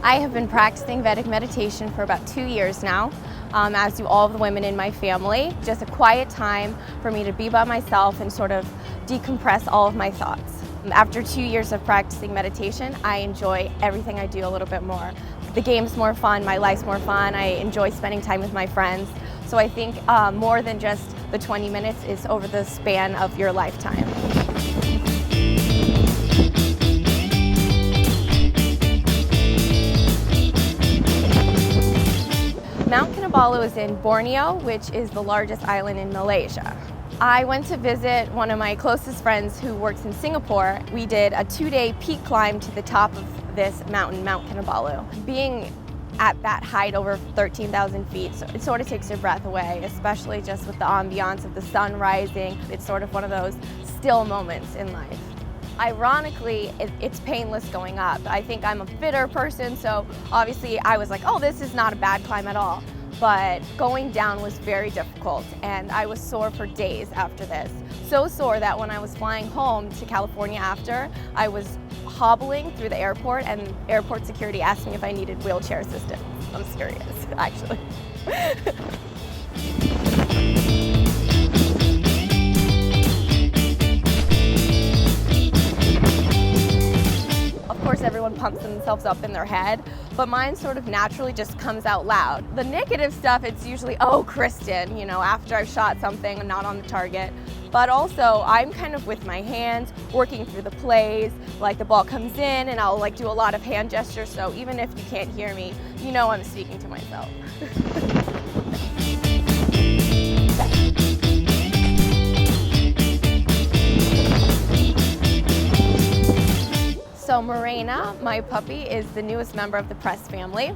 I have been practicing Vedic meditation for about 2 years now, as do all of the women in my family. Just a quiet time for me to be by myself and sort of decompress all of my thoughts. After 2 years of practicing meditation, I enjoy everything I do a little bit more. The game's more fun, my life's more fun, I enjoy spending time with my friends. So I think more than just the 20 minutes is over the span of your lifetime. Mount KINABALU is in Borneo, which is the largest island in Malaysia. I went to visit one of my closest friends who works in Singapore. We did a 2-day peak climb to the top of this mountain, Mount KINABALU. Being at that height, over 13,000 feet, so it sort of takes your breath away, especially just with the ambiance of the sun rising. It's sort of one of those still moments in life. Ironically, it's painless going up. I think I'm a fitter person, so obviously I was like, oh, this is not a bad climb at all. But going down was very difficult, and I was sore for days after this. So sore that when I was flying home to California after, I was hobbling through the airport, and airport security asked me if I needed wheelchair assistance. I'm serious, actually. Of course, everyone pumps themselves up in their head, but mine sort of naturally just comes out loud. The negative stuff, it's usually, oh, Christen, after I've shot something and not on the target. But also, I'm kind of with my hands, working through the plays, like the ball comes in and I'll do a lot of hand gestures, so even if you can't hear me, I'm speaking to myself. So Morena, my puppy, is the newest member of the Press family.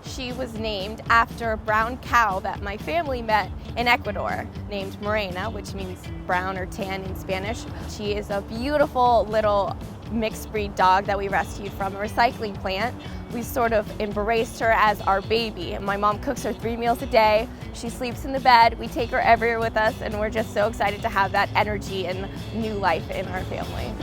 She was named after a brown cow that my family met in Ecuador, named Morena, which means brown or tan in Spanish. She is a beautiful little mixed breed dog that we rescued from a recycling plant. We sort of embraced her as our baby. My mom cooks her 3 meals a day. She sleeps in the bed. We take her everywhere with us, and we're just so excited to have that energy and new life in our family.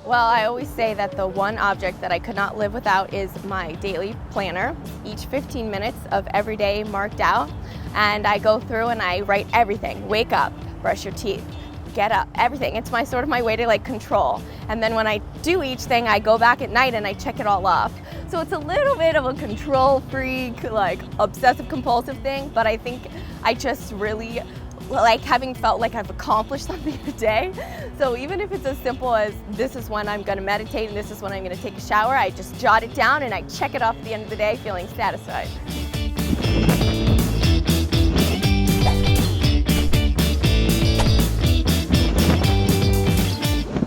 Well, I always say that the one object that I could not live without is my daily planner. Each 15 minutes of every day marked out, and I go through and I write everything. Wake up, brush your teeth, get up, everything. It's sort of my way to control. And then when I do each thing, I go back at night and I check it all off. So it's a little bit of a control freak, obsessive compulsive thing, but I think I just really having felt like I've accomplished something today. So even if it's as simple as this is when I'm going to meditate and this is when I'm going to take a shower, I just jot it down and I check it off at the end of the day feeling satisfied.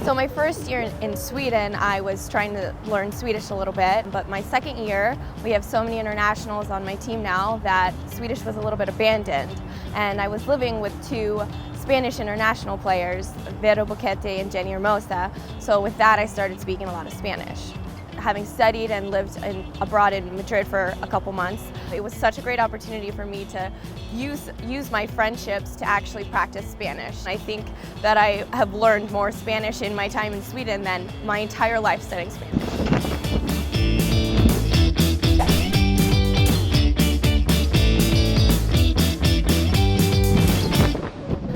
So my first year in Sweden, I was trying to learn Swedish a little bit, but my second year, we have so many internationals on my team now that Swedish was a little bit abandoned. And I was living with 2 Spanish international players, Vero Boquete and Jenny Hermosa. So with that, I started speaking a lot of Spanish. Having studied and lived abroad in Madrid for a couple months, it was such a great opportunity for me to use my friendships to actually practice Spanish. I think that I have learned more Spanish in my time in Sweden than my entire life studying Spanish.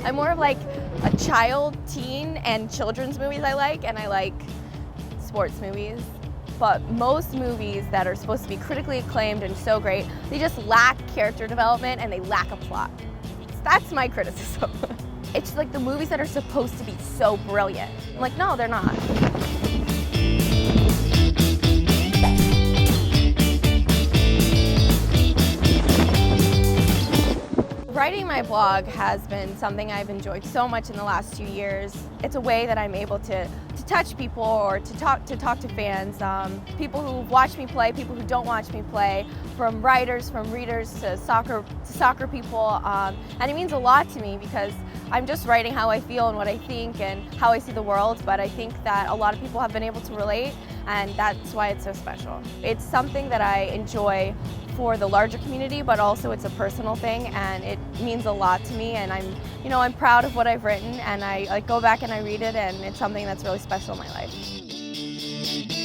I'm more of a child, teen, and children's movies I like, and I like sports movies. But most movies that are supposed to be critically acclaimed and so great, they just lack character development and they lack a plot. That's my criticism. It's the movies that are supposed to be so brilliant. I'm no, they're not. Writing my blog has been something I've enjoyed so much in the last 2 years. It's a way that I'm able to touch people or to talk to fans, people who watch me play, people who don't watch me play, from writers, from readers to soccer people, and it means a lot to me because I'm just writing how I feel and what I think and how I see the world, but I think that a lot of people have been able to relate, and that's why it's so special. It's something that I enjoy for the larger community, but also it's a personal thing, and it means a lot to me, and I'm proud of what I've written, and I go back and I read it, and it's something that's really special in my life.